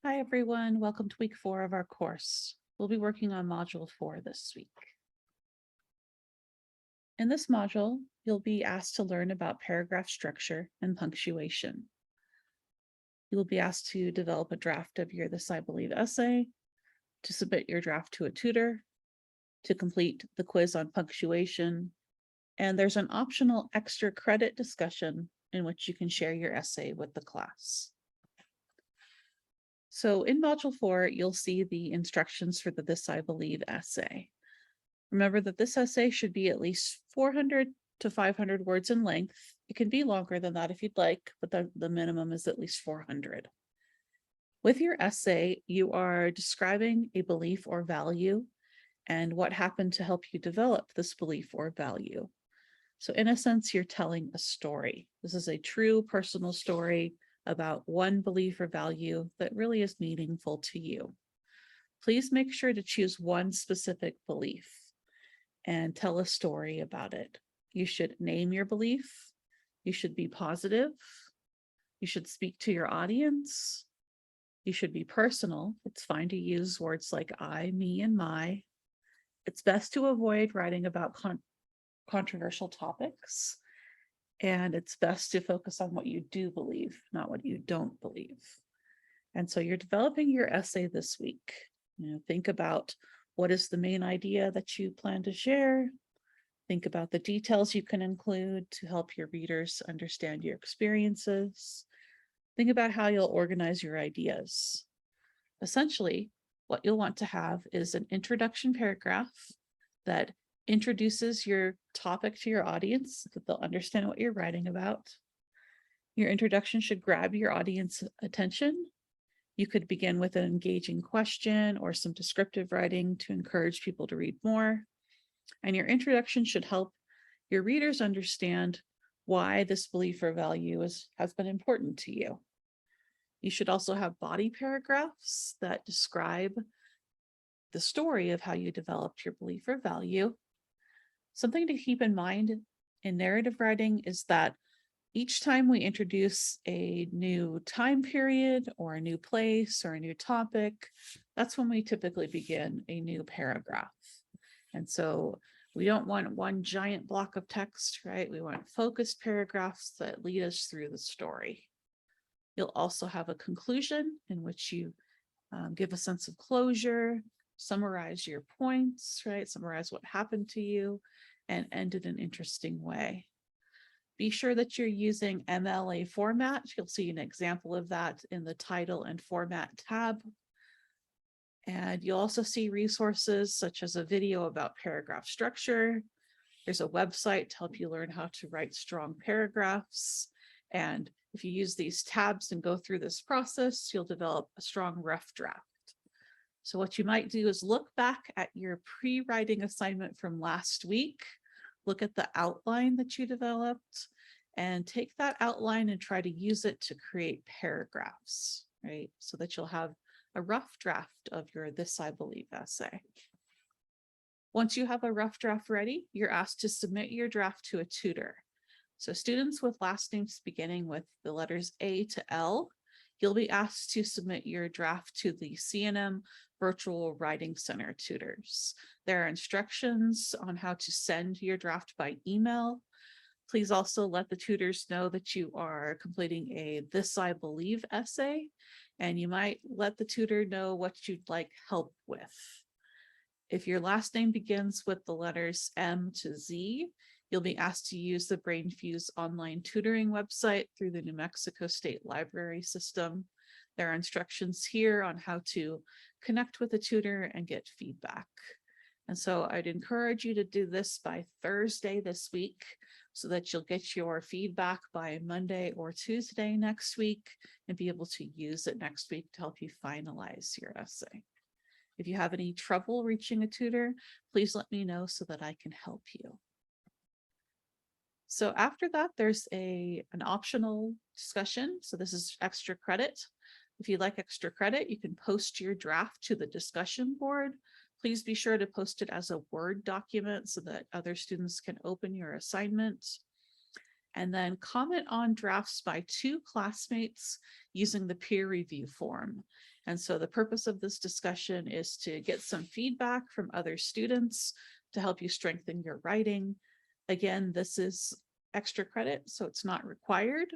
Hi, everyone. Welcome to week 4 of our course. We'll be working on module 4 this week. In this module, you'll be asked to learn about paragraph structure and punctuation. You will be asked to develop a draft of your This I Believe essay, to submit your draft to a tutor, to complete the quiz on punctuation, and there's an optional extra credit discussion in which you can share your essay with the class. So in module 4, you'll see the instructions for the This I Believe essay. Remember that this essay should be at least 400 to 500 words in length. It can be longer than that if you'd like, but the minimum is at least 400. With your essay, you are describing a belief or value and what happened to help you develop this belief or value. So in a sense, you're telling a story. This is a true personal story about one belief or value that really is meaningful to you. Please make sure to choose one specific belief and tell a story about it. You should name your belief. You should be positive. You should speak to your audience. You should be personal. It's fine to use words like I, me, and my. It's best to avoid writing about controversial topics. And it's best to focus on what you do believe, not what you don't believe. And so you're developing your essay this week. Think about what is the main idea that you plan to share. Think about the details you can include to help your readers understand your experiences. Think about how you'll organize your ideas. Essentially, what you'll want to have is an introduction paragraph that introduces your topic to your audience, so that they'll understand what you're writing about. Your introduction should grab your audience attention. You could begin with an engaging question or some descriptive writing to encourage people to read more. And your introduction should help your readers understand why this belief or value has been important to you. You should also have body paragraphs that describe the story of how you developed your belief or value. Something to keep in mind in narrative writing is that each time we introduce a new time period or a new place or a new topic, that's when we typically begin a new paragraph. And so we don't want one giant block of text, right? We want focused paragraphs that lead us through the story. You'll also have a conclusion in which you give a sense of closure, summarize your points, right? Summarize what happened to you and end in an interesting way. Be sure that you're using MLA format. You'll see an example of that in the title and format tab. And you'll also see resources such as a video about paragraph structure. There's a website to help you learn how to write strong paragraphs. And if you use these tabs and go through this process, you'll develop a strong rough draft. So what you might do is look back at your pre-writing assignment from last week, look at the outline that you developed, and take that outline and try to use it to create paragraphs, right? So that you'll have a rough draft of your This I Believe essay. Once you have a rough draft ready, you're asked to submit your draft to a tutor. So students with last names beginning with the letters A to L, you'll be asked to submit your draft to the CNM Virtual Writing Center tutors. There are instructions on how to send your draft by email. Please also let the tutors know that you are completing a This I Believe essay, and you might let the tutor know what you'd like help with. If your last name begins with the letters M to Z, you'll be asked to use the BrainFuse online tutoring website through the New Mexico State Library system. There are instructions here on how to connect with a tutor and get feedback. And so I'd encourage you to do this by Thursday this week so that you'll get your feedback by Monday or Tuesday next week and be able to use it next week to help you finalize your essay. If you have any trouble reaching a tutor, please let me know so that I can help you. So after that, there's an optional discussion. So this is extra credit. If you'd like extra credit, you can post your draft to the discussion board. Please be sure to post it as a Word document so that other students can open your assignment. and then comment on drafts by 2 classmates using the peer review form. And so the purpose of this discussion is to get some feedback from other students to help you strengthen your writing. Again, this is extra credit, so it's not required.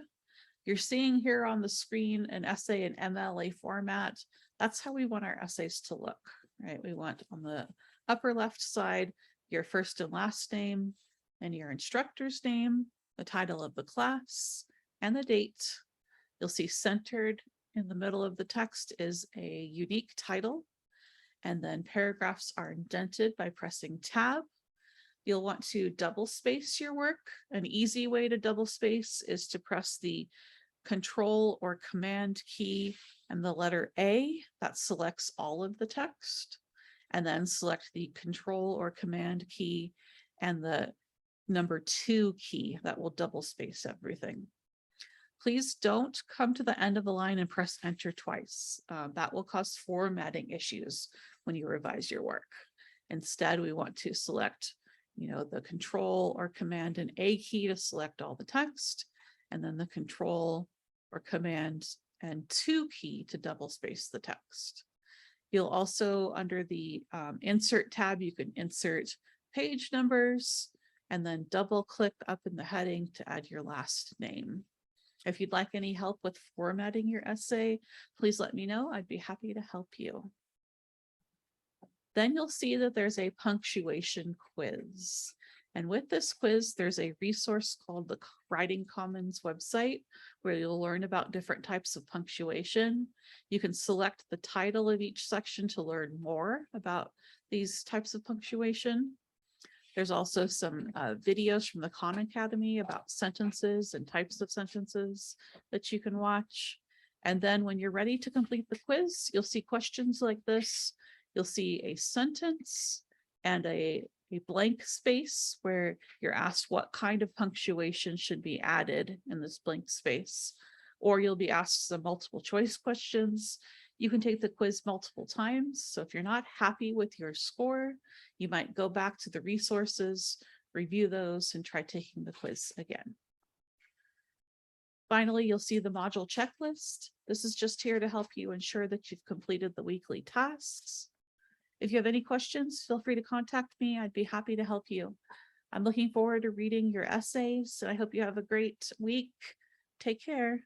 You're seeing here on the screen an essay in MLA format. That's how we want our essays to look, right? We want on the upper left side, your first and last name and your instructor's name, the title of the class, and the date. You'll see centered in the middle of the text is a unique title, and then paragraphs are indented by pressing Tab. You'll want to double space your work. An easy way to double space is to press the Control or Command key and the letter A. That selects all of the text, and then select the Control or Command key and the number 2 key. That will double space everything. Please don't come to the end of the line and press Enter twice. That will cause formatting issues when you revise your work. Instead, we want to select, the Control or Command and A key to select all the text, and then the Control or Command and 2 key to double space the text. You'll also, under the Insert tab, you can insert page numbers and then double click up in the heading to add your last name. If you'd like any help with formatting your essay, please let me know. I'd be happy to help you. Then you'll see that there's a punctuation quiz. And with this quiz, there's a resource called the Writing Commons website, where you'll learn about different types of punctuation. You can select the title of each section to learn more about these types of punctuation. There's also some videos from the Khan Academy about sentences and types of sentences that you can watch. And then when you're ready to complete the quiz, you'll see questions like this. You'll see a sentence and a blank space where you're asked what kind of punctuation should be added in this blank space, or you'll be asked some multiple choice questions. You can take the quiz multiple times. So if you're not happy with your score, you might go back to the resources, review those, and try taking the quiz again. Finally, you'll see the module checklist. This is just here to help you ensure that you've completed the weekly tasks. If you have any questions, feel free to contact me. I'd be happy to help you. I'm looking forward to reading your essays, and I hope you have a great week. Take care.